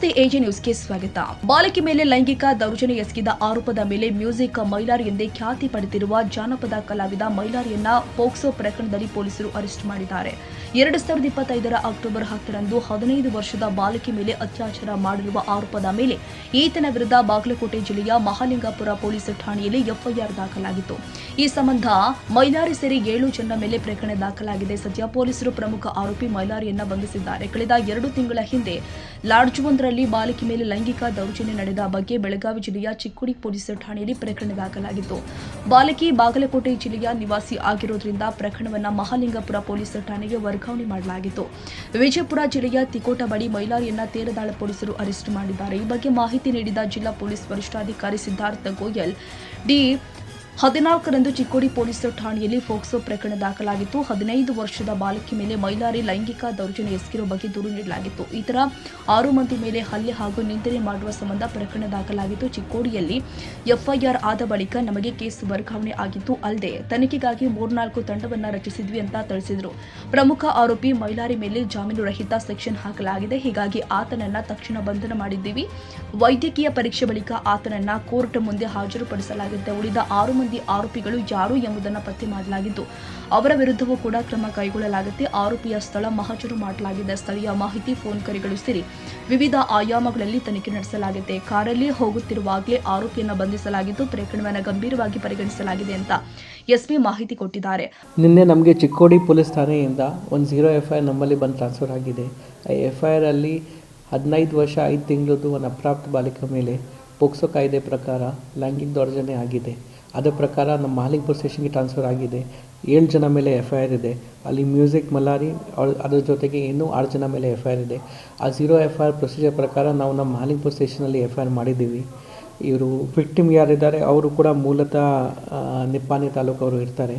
ನಮಸ್ತೆ ಎಜೆ ನ್ಯೂಸ್ಗೆ ಸ್ವಾಗತ. ಬಾಲಕಿ ಮೇಲೆ ಲೈಂಗಿಕ ದೌರ್ಜನ್ಯ ಎಸಗಿದ ಆರೋಪದ ಮೇಲೆ ಮ್ಯೂಸಿಕ್ ಮೈಲಾರಿ ಎಂದೇ ಖ್ಯಾತಿ ಪಡೆದಿರುವ ಜಾನಪದ ಕಲಾವಿದ ಮೈಲಾರಿಯನ್ನ ಪೋಕ್ಸೋ ಪ್ರಕರಣದಲ್ಲಿ ಪೊಲೀಸರು ಅರೆಸ್ಟ್ ಮಾಡಿದ್ದಾರೆ. 2025ರ ಅಕ್ಟೋಬರ್ 10ರಂದು 15 ವರ್ಷದ ಬಾಲಕಿ ಮೇಲೆ ಅತ್ಯಾಚಾರ ಮಾಡಿರುವ ಆರೋಪದ ಮೇಲೆ ಈತನ ವಿರುದ್ಧ ಬಾಗಲಕೋಟೆ ಜಿಲ್ಲೆಯ ಮಹಾಲಿಂಗಪುರ ಪೊಲೀಸ್ ಠಾಣೆಯಲ್ಲಿ ಎಫ್ಐಆರ್ ದಾಖಲಾಗಿತ್ತು. ಈ ಸಂಬಂಧ ಮೈಲಾರಿ ಸೇರಿ 7 ಜನರ ಮೇಲೆ ಪ್ರಕರಣ ದಾಖಲಾಗಿದೆ. ಸದ್ಯ ಪೊಲೀಸರು ಪ್ರಮುಖ ಆರೋಪಿ ಮೈಲಾರಿಯನ್ನ ಬಂಧಿಸಿದ್ದಾರೆ. ಕಳೆದ 2 ತಿಂಗಳ ಹಿಂದೆ ಲಾಡ್ಜ್ವೊಂದರಲ್ಲಿ ಬಾಲಕಿ ಮೇಲೆ ಲೈಂಗಿಕ ದೌರ್ಜನ್ಯ ನಡೆದ ಬಗ್ಗೆ ಬೆಳಗಾವಿ ಜಿಲ್ಲೆಯ ಚಿಕ್ಕೋಡಿ ಪೊಲೀಸ್ ಠಾಣೆಯಲ್ಲಿ ಪ್ರಕರಣ ದಾಖಲಾಗಿತ್ತು. ಬಾಲಕಿ ಬಾಗಲಕೋಟೆ ಜಿಲ್ಲೆಯ ನಿವಾಸಿ ಆಗಿರುವುದರಿಂದ ಪ್ರಕರಣವನ್ನು ಮಹಾಲಿಂಗಪುರ ಪೊಲೀಸ್ ಠಾಣೆಗೆ ವರ್ಗಾವಣೆ ಮಾಡಲಾಗಿತ್ತು. ವಿಜಯಪುರ ಜಿಲ್ಲೆಯ ತಿಕೋಟ ಬಳಿ ಮೈಲಾರಿಯನ್ನ ತೇರದಾಳ ಪೊಲೀಸರು ಅರೆಸ್ಟ್ ಮಾಡಿದ್ದಾರೆ. ಈ ಬಗ್ಗೆ ಮಾಹಿತಿ ನೀಡಿದ ಜಿಲ್ಲಾ ಪೊಲೀಸ್ ವರಿಷ್ಠಾಧಿಕಾರಿ ಸಿದ್ಧಾರ್ಥ ಗೋಯಲ್ ಡಿ 14ರಂದು ಚಿಕ್ಕೋಡಿ ಪೊಲೀಸ್ ಠಾಣೆಯಲ್ಲಿ ಪೋಕ್ಸೋ ಪ್ರಕರಣ ದಾಖಲಾಗಿತ್ತು. 15 ವರ್ಷದ ಬಾಲಕಿ ಮೇಲೆ ಮೈಲಾರಿ ಲೈಂಗಿಕ ದೌರ್ಜನ್ಯ ಎಸಗಿರುವ ಬಗ್ಗೆ ದೂರು ನೀಡಲಾಗಿತ್ತು. ಇತರ 6 ಮಂದಿ ಮೇಲೆ ಹಲ್ಲೆ ಹಾಗೂ ನಿಂದನೆ ಮಾಡುವ ಸಂಬಂಧ ಪ್ರಕರಣ ದಾಖಲಾಗಿತ್ತು. ಚಿಕ್ಕೋಡಿಯಲ್ಲಿ ಎಫ್ಐಆರ್ ಆದ ಬಳಿಕ ನಮಗೆ ಕೇಸ್ ವರ್ಗಾವಣೆ ಆಗಿತ್ತು. ಅಲ್ಲದೆ ತನಿಖೆಗಾಗಿ 3-4 ತಂಡವನ್ನ ರಚಿಸಿದ್ವಿ ಅಂತ ತಿಳಿಸಿದರು. ಪ್ರಮುಖ ಆರೋಪಿ ಮೈಲಾರಿ ಮೇಲೆ ಜಾಮೀನು ರಹಿತ ಸೆಕ್ಷನ್ ಹಾಕಲಾಗಿದೆ. ಹೀಗಾಗಿ ಆತನನ್ನ ತಕ್ಷಣ ಬಂಧನ ಮಾಡಿದ್ದೀವಿ. ವೈದ್ಯಕೀಯ ಪರೀಕ್ಷೆ ಬಳಿಕ ಆತನನ್ನ ಕೋರ್ಟ್ ಮುಂದೆ ಹಾಜರುಪಡಿಸಲಾಗಿದೆ. ಉಳಿದ 6 ಮಂದಿ ಆರೋಪಿಗಳು ಯಾರು ಎಂಬುದನ್ನು ಪತ್ತೆ ಮಾಡಲಾಗಿದ್ದು ಅವರ ವಿರುದ್ಧವೂ ಕೂಡ ಕ್ರಮ ಕೈಗೊಳ್ಳಲಾಗುತ್ತೆ. ಆರೋಪಿಯ ಸ್ಥಳ ಮಹಜರು ಮಾಡಲಾಗಿದೆ. ಸ್ಥಳೀಯ ಮಾಹಿತಿ, ಫೋನ್ ಕರೆಗಳು ಸೇರಿ ವಿವಿಧ ಆಯಾಮಗಳಲ್ಲಿ ತನಿಖೆ ನಡೆಸಲಾಗಿದೆ. ಕಾರಲ್ಲಿ ಹೋಗುತ್ತಿರುವಾಗಲೇ ಆರೋಪಿಯನ್ನು ಬಂಧಿಸಲಾಗಿದ್ದು ಪ್ರಕರಣವನ್ನು ಗಂಭೀರವಾಗಿ ಪರಿಗಣಿಸಲಾಗಿದೆ ಅಂತ ಎಸ್ಪಿ ಮಾಹಿತಿ ಕೊಟ್ಟಿದ್ದಾರೆ. ನಿನ್ನೆ ನಮಗೆ ಚಿಕ್ಕೋಡಿ ಪೊಲೀಸ್ ಠಾಣೆಯಿಂದ ಒಂದು 0 FIR ನಮ್ಮಲ್ಲಿ ಬಂದು ಟ್ರಾನ್ಸ್ಫರ್ ಆಗಿದೆ. FIR ಅಲ್ಲಿ 15 ವರ್ಷ 5 ತಿಂಗಳದ್ದು ಒಂದು ಅಪ್ರಾಪ್ತ ಬಾಲಿಕೆ ಮೇಲೆ ಪೋಕ್ಸೋ ಕಾಯ್ದೆ ಪ್ರಕಾರ ಲೈಂಗಿಕ ದೌರ್ಜನ್ಯ ಆಗಿದೆ. ಅದರ ಪ್ರಕಾರ ನಮ್ಮ ಮಹಾಲಿಂಗಪುರ ಸ್ಟೇಷನ್ಗೆ ಟ್ರಾನ್ಸ್ಫರ್ ಆಗಿದೆ. 7 ಜನ ಮೇಲೆ FIR ಇದೆ. ಅಲ್ಲಿ ಮ್ಯೂಸಿಕ್ ಮಲಾರಿ ಅದರ ಜೊತೆಗೆ ಇನ್ನೂ 6 ಜನ ಮೇಲೆ FIR ಇದೆ. ಆ 0 FIR ಪ್ರೊಸೀಜರ್ ಪ್ರಕಾರ ನಾವು ನಮ್ಮ ಮಹಾಲಿಂಗಪುರ ಸ್ಟೇಷನಲ್ಲಿ FIR ಮಾಡಿದ್ದೀವಿ. ಇವರು ವಿಕ್ಟಿಮ್ ಯಾರಿದ್ದಾರೆ ಅವರು ಕೂಡ ಮೂಲತಃ ನಿಪ್ಪಾಣಿ ತಾಲೂಕು ಅವರು ಇರ್ತಾರೆ.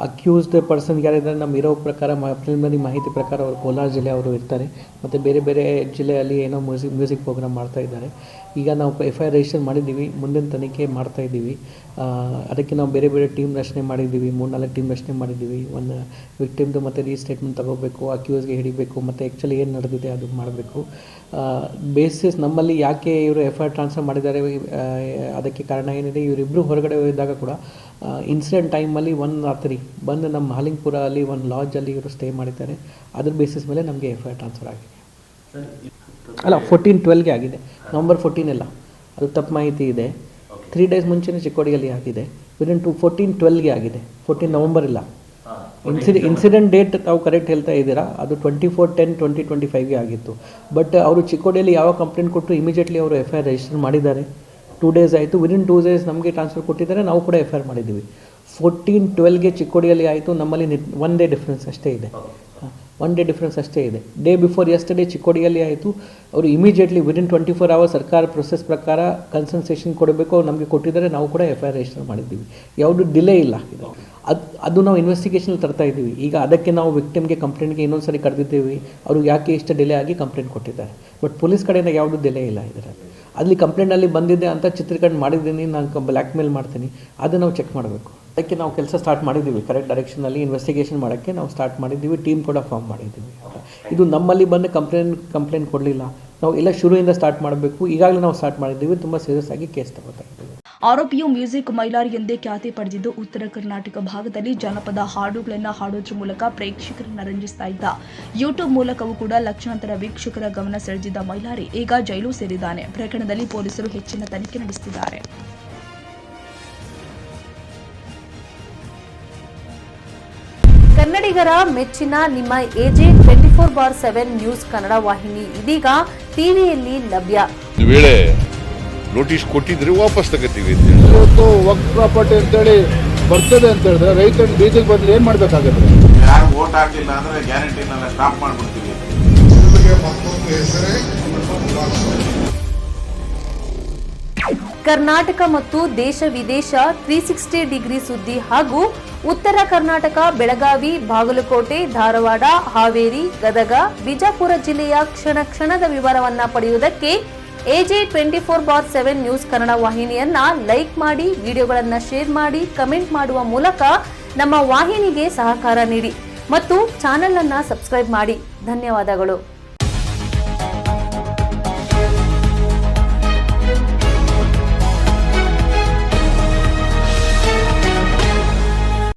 ಅಕ್ಯೂಸ್ಡ್ ಪರ್ಸನ್ ಯಾರಿದ್ದಾರೆ ನಮ್ಮ ಇರೋ ಪ್ರಕಾರ ಪ್ರಿಲಿಮಿನರಿ ಮಾಹಿತಿ ಪ್ರಕಾರ ಅವರು ಕೋಲಾರ ಜಿಲ್ಲೆ ಅವರು ಇರ್ತಾರೆ. ಮತ್ತು ಬೇರೆ ಬೇರೆ ಜಿಲ್ಲೆಯಲ್ಲಿ ಏನೋ ಮ್ಯೂಸಿಕ್ ಪ್ರೋಗ್ರಾಮ್ ಮಾಡ್ತಾ ಇದ್ದಾರೆ. ಈಗ ನಾವು FIR ರಿಜಿಸ್ಟರ್ ಮಾಡಿದ್ದೀವಿ. ಮುಂದಿನ ತನಿಖೆ ಮಾಡ್ತಾ ಇದ್ದೀವಿ. ಅದಕ್ಕೆ ನಾವು ಬೇರೆ ಬೇರೆ ಟೀಮ್ ರಚನೆ ಮಾಡಿದ್ದೀವಿ. 3-4 ಟೀಮ್ ರಚನೆ ಮಾಡಿದ್ದೀವಿ. ಒಂದು ವಿಕ್ಟಿಮ್ದು ಮತ್ತು ರೀಸ್ಟೇಟ್ಮೆಂಟ್ ತಗೋಬೇಕು, ಅಕ್ಯೂಸ್ಗೆ ಹಿಡಿಬೇಕು, ಮತ್ತು ಆ್ಯಕ್ಚುಲಿ ಏನು ನಡೆದಿದೆ ಅದು ಮಾಡಬೇಕು. ಬೇಸಿಸ್ ನಮ್ಮಲ್ಲಿ ಯಾಕೆ ಇವರು FIR ಟ್ರಾನ್ಸ್ಫರ್ ಮಾಡಿದ್ದಾರೆ ಅದಕ್ಕೆ ಕಾರಣ ಏನಿದೆ, ಇವರಿಬ್ಬರು ಹೊರಗಡೆ ಹೋಗಿದ್ದಾಗ ಕೂಡ ಇನ್ಸಿಡೆಂಟ್ ಟೈಮಲ್ಲಿ 1 ರಾತ್ರಿ ಬಂದು ನಮ್ಮ ಮಹಾಲಿಂಗಪುರ ಅಲ್ಲಿ ಒಂದು ಲಾಡ್ಜಲ್ಲಿ ಇವರು ಸ್ಟೇ ಮಾಡಿದ್ದಾರೆ. ಅದ್ರ ಬೇಸಿಸ್ ಮೇಲೆ ನಮಗೆ FIR ಟ್ರಾನ್ಸ್ಫರ್ ಆಗಿದೆ. ಅಲ್ಲ 14/12ಗೆ ಆಗಿದೆ, ನವಂಬರ್ 14 ಇಲ್ಲ, ಅದು ತಪ್ಪು ಮಾಹಿತಿ ಇದೆ. 3 ಡೇಸ್ ಮುಂಚೆನೇ ಚಿಕ್ಕೋಡಿಯಲ್ಲಿ ಆಗಿದೆ. ವಿದಿನ್ 14/12ಗೆ ಆಗಿದೆ, 14 ನವಂಬರ್ ಇಲ್ಲ. ಇನ್ಸಿಡೆಂಟ್ ಡೇಟ್ ತಾವು ಕರೆಕ್ಟ್ ಹೇಳ್ತಾ ಇದ್ದೀರಾ, ಅದು 24/10/2025ಗೆ ಆಗಿತ್ತು. ಬಟ್ ಅವರು ಚಿಕ್ಕೋಡಿಯಲ್ಲಿ ಯಾವ ಕಂಪ್ಲೇಂಟ್ ಕೊಟ್ಟರು ಇಮಿಡಿಯೇಟ್ಲಿ ಅವರು FIR ರಿಜಿಸ್ಟರ್ ಮಾಡಿದ್ದಾರೆ. 2 ಡೇಸ್ ಆಯಿತು. ವಿದಿನ್ 2 ಡೇಸ್ ನಮಗೆ ಟ್ರಾನ್ಸ್ಫರ್ ಕೊಟ್ಟಿದ್ದಾರೆ. ನಾವು ಕೂಡ FIR ಮಾಡಿದ್ದೀವಿ. 14/12ಗೆ ಚಿಕ್ಕೋಡಿಯಲ್ಲಿ ಆಯಿತು. ನಮ್ಮಲ್ಲಿ 1 ಡೇ ಡಿಫ್ರೆನ್ಸ್ ಅಷ್ಟೇ ಇದೆ. 1 ಡೇ ಡಿಫ್ರೆನ್ಸ್ ಅಷ್ಟೇ ಇದೆ. ಡೇ ಬಿಫೋರ್ ಯಸ್ಟರ್ಡೇ ಚಿಕ್ಕೋಡಿಯಲ್ಲಿ ಆಯಿತು. ಅವರು ಇಮಿಡಿಯೇಟ್ಲಿ ವಿದಿನ್ 24 ಅವರ್ಸ್ ಸರ್ಕಾರ ಪ್ರೊಸೆಸ್ ಪ್ರಕಾರ ಕನ್ಸಲ್ಟೇಷನ್ ಕೊಡಬೇಕು, ಅವ್ರು ನಮಗೆ ಕೊಟ್ಟಿದ್ದಾರೆ. ನಾವು ಕೂಡ FIR ರಿಜಿಸ್ಟರ್ ಮಾಡಿದ್ದೀವಿ. ಯಾವುದು ಡಿಲೇ ಇಲ್ಲ. ಅದು ನಾವು ಇನ್ವೆಸ್ಟಿಗೇಷನ್ ತರ್ತಾ ಇದ್ದೀವಿ. ಈಗ ಅದಕ್ಕೆ ನಾವು ವಿಕ್ಟಿಮ್ಗೆ ಕಂಪ್ಲೇಂಟ್ಗೆ ಇನ್ನೊಂದು ಸರಿ ಕರೆದಿದ್ದೀವಿ. ಅವರು ಯಾಕೆ ಇಷ್ಟು ಡಿಲೇ ಆಗಿ ಕಂಪ್ಲೇಂಟ್ ಕೊಟ್ಟಿದ್ದಾರೆ. ಬಟ್ ಪೊಲೀಸ್ ಕಡೆಯಿಂದ ಯಾವುದೂ ಡಿಲೇ ಇಲ್ಲ ಇದರಲ್ಲಿ. ಅಲ್ಲಿ ಕಂಪ್ಲೇಂಟಲ್ಲಿ ಬಂದಿದೆ ಅಂತ ಚಿತ್ರೀಕರಣ ಮಾಡಿದ್ದೀನಿ, ನಾನು ಬ್ಲ್ಯಾಕ್ ಮೇಲ್ ಮಾಡ್ತೀನಿ, ಅದನ್ನು ನಾವು ಚೆಕ್ ಮಾಡಬೇಕು. ಅದಕ್ಕೆ ನಾವು ಕೆಲಸ ಸ್ಟಾರ್ಟ್ ಮಾಡಿದ್ದೀವಿ. ಕರೆಕ್ಟ್ ಡೈರೆಕ್ಷನಲ್ಲಿ ಇನ್ವೆಸ್ಟಿಗೇಷನ್ ಮಾಡೋಕ್ಕೆ ನಾವು ಸ್ಟಾರ್ಟ್ ಮಾಡಿದ್ದೀವಿ. ಟೀಮ್ ಕೂಡ ಫಾರ್ಮ್ ಮಾಡಿದ್ದೀವಿ. ಇದು ನಮ್ಮಲ್ಲಿ ಬಂದು ಕಂಪ್ಲೇಂಟ್ ಕೊಡಲಿಲ್ಲ. ನಾವು ಎಲ್ಲ ಶುರುವಿಂದ ಸ್ಟಾರ್ಟ್ ಮಾಡಬೇಕು. ಈಗಾಗಲೇ ನಾವು ಸ್ಟಾರ್ಟ್ ಮಾಡಿದ್ದೀವಿ. ತುಂಬ ಸೀರಿಯಸ್ ಆಗಿ ಕೇಸ್ ತಗೋತಾ ಇದ್ದೀವಿ. ಆರೋಪಿಯು ಮ್ಯೂಸಿಕ್ ಮೈಲಾರಿ ಎಂದೇ ಖ್ಯಾತಿ ಪಡೆದಿದ್ದು ಉತ್ತರ ಕರ್ನಾಟಕ ಭಾಗದಲ್ಲಿ ಜನಪದ ಹಾಡುಗಳನ್ನು ಹಾಡೋದ್ರ ಮೂಲಕ ಪ್ರೇಕ್ಷಕರನ್ನ ರಂಜಿಸ್ತಾ ಇದ್ದ. ಯೂಟ್ಯೂಬ್ ಮೂಲಕವೂ ಕೂಡ ಲಕ್ಷಾಂತರ ವೀಕ್ಷಕರ ಗಮನ ಸೆಳೆದಿದ್ದ ಮೈಲಾರಿ ಈಗ ಜೈಲು ಸೇರಿದ್ದಾನೆ. ಪ್ರಕರಣದಲ್ಲಿ ಪೊಲೀಸರು ಹೆಚ್ಚಿನ ತನಿಖೆ ನಡೆಸುತ್ತಿದ್ದಾರೆ. ಕನ್ನಡಿಗರ ಮೆಚ್ಚಿನ ನಿಮ್ಮ AJ 24/7 ನ್ಯೂಸ್ ಕನ್ನಡ ವಾಹಿನಿ ಇದೀಗ ಟಿವಿಯಲ್ಲಿ ಲಭ್ಯ. ನೋಟಿಸ್ ಕೊಟ್ಟಿದ್ರೆ ವಾಪಸ್ ತಗೋತೀವಿ. ಇವತ್ತು ವಕ್ಫ್ ಪ್ರಾಪರ್ಟಿ ಅಂತೇಳಿ ಬರ್ತದೆ ಅಂತ ಹೇಳಿದ್ರೆ ರೈತರು ಬೀದಿಗೆ ಬಂದ್ರೆ ಏನ್ ಮಾಡ್ಬೇಕಾಗುತ್ತೆ? ಯಾರು ವೋಟ್ ಹಾಕಿಲ್ಲ ಅಂದ್ರೆ ಗ್ಯಾರಂಟಿನೆಲ್ಲ ಸ್ಟಾಪ್ ಮಾಡ್ಬಿಡ್ತೀವಿ. ಕರ್ನಾಟಕ ಮತ್ತು ದೇಶ ವಿದೇಶ 360 ಡಿಗ್ರಿ ಸುದ್ದಿ ಹಾಗೂ ಉತ್ತರ ಕರ್ನಾಟಕ ಬೆಳಗಾವಿ, ಬಾಗಲಕೋಟೆ, ಧಾರವಾಡ, ಹಾವೇರಿ, ಗದಗ, ಬಿಜಾಪುರ ಜಿಲ್ಲೆಯ ಕ್ಷಣದ ವಿವರವನ್ನ ಪಡೆಯುವುದಕ್ಕೆ AJ 24/7 ನ್ಯೂಸ್ ಕನ್ನಡ ವಾಹಿನಿಯನ್ನ ಲೈಕ್ ಮಾಡಿ, ವಿಡಿಯೋಗಳನ್ನ ಶೇರ್ ಮಾಡಿ, ಕಮೆಂಟ್ ಮಾಡುವ ಮೂಲಕ ನಮ್ಮ ವಾಹಿನಿಗೆ ಸಹಕಾರ ನೀಡಿ ಮತ್ತು ಚಾನೆಲ್ ಅನ್ನ ಸಬ್ಸ್ಕ್ರೈಬ್ ಮಾಡಿ. ಧನ್ಯವಾದಗಳು.